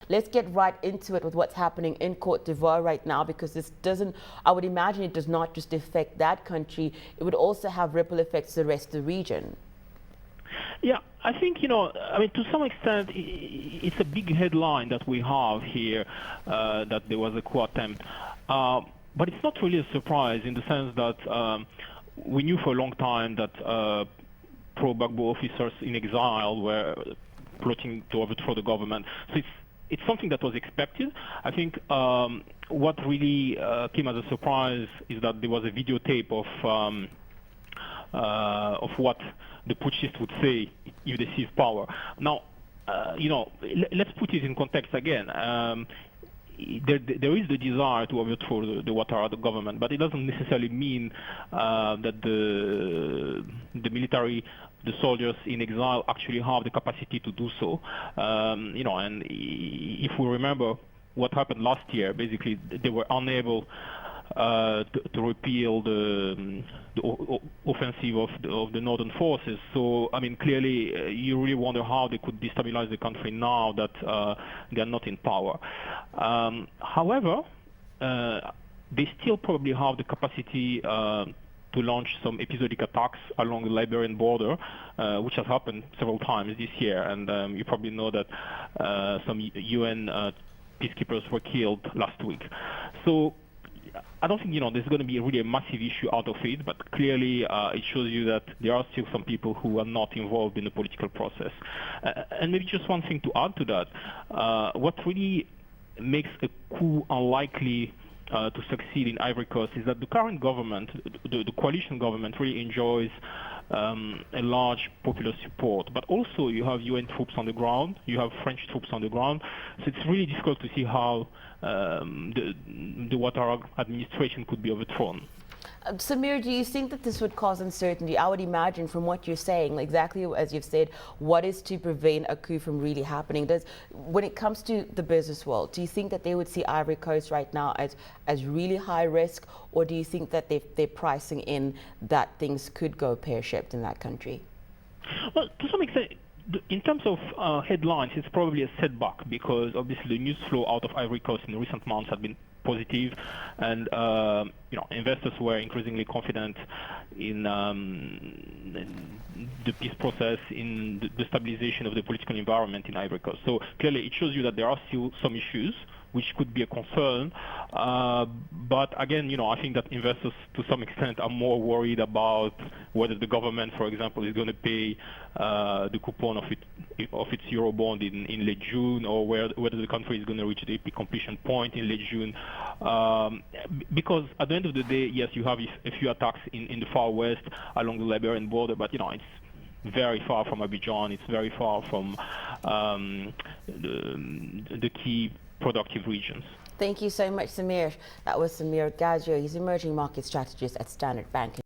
Let's get right into it with what's happening in Côte d'Ivoire right now, because this doesn't, I would imagine it does not just affect that country, it would also have ripple effects to the rest of the region. Yeah, I think, I mean, to some extent, it's a big headline that we have here, that there was a coup attempt. But it's not really a surprise in the sense that we knew for a long time that pro-Gbagbo officers in exile were plotting to overthrow the government. So it's something that was expected. I think what really came as a surprise is that there was a videotape of what the putschists would say if they seize power. Now, let's put it in context again. There is the desire to overthrow the Ouattara government, but it doesn't necessarily mean that the military, the soldiers in exile actually have the capacity to do so. And if we remember what happened last year, basically they were unable to repeal the offensive of the northern forces. So, I mean, clearly, you really wonder how they could destabilize the country now that they are not in power. However, they still probably have the capacity to launch some episodic attacks along the Liberian border, which has happened several times this year. And you probably know that some UN peacekeepers were killed last week. So I don't think, there's going to be really a massive issue out of it, but clearly it shows you that there are still some people who are not involved in the political process. And maybe just one thing to add to that, what really makes a coup unlikely to succeed in Ivory Coast is that the current government, the coalition government, really enjoys a large popular support. But also you have UN troops on the ground, you have French troops on the ground, so it's really difficult to see how the Ouattara administration could be overthrown. Samir, do you think that this would cause uncertainty? I would imagine from what you're saying, exactly as you've said, what is to prevent a coup from really happening? When it comes to the business world, do you think that they would see Ivory Coast right now as really high risk, or do you think that they're pricing in that things could go pear-shaped in that country? Well, to some extent, in terms of headlines, it's probably a setback because obviously the news flow out of Ivory Coast in recent months had been positive, and investors were increasingly confident in the peace process, in the stabilization of the political environment in Ivory Coast. So clearly, it shows you that there are still some issues which could be a concern. But again, I think that investors to some extent are more worried about whether the government, for example, is going to pay the coupon of its Eurobond in late June, or whether the country is going to reach the completion point in late June. Because at the end of the day, yes, you have a few attacks in the far west along the Liberian border, but it's very far from Abidjan. It's very far from the key productive regions. Thank you so much, Samir. That was Samir Gadio. He's emerging market strategist at Standard Bank.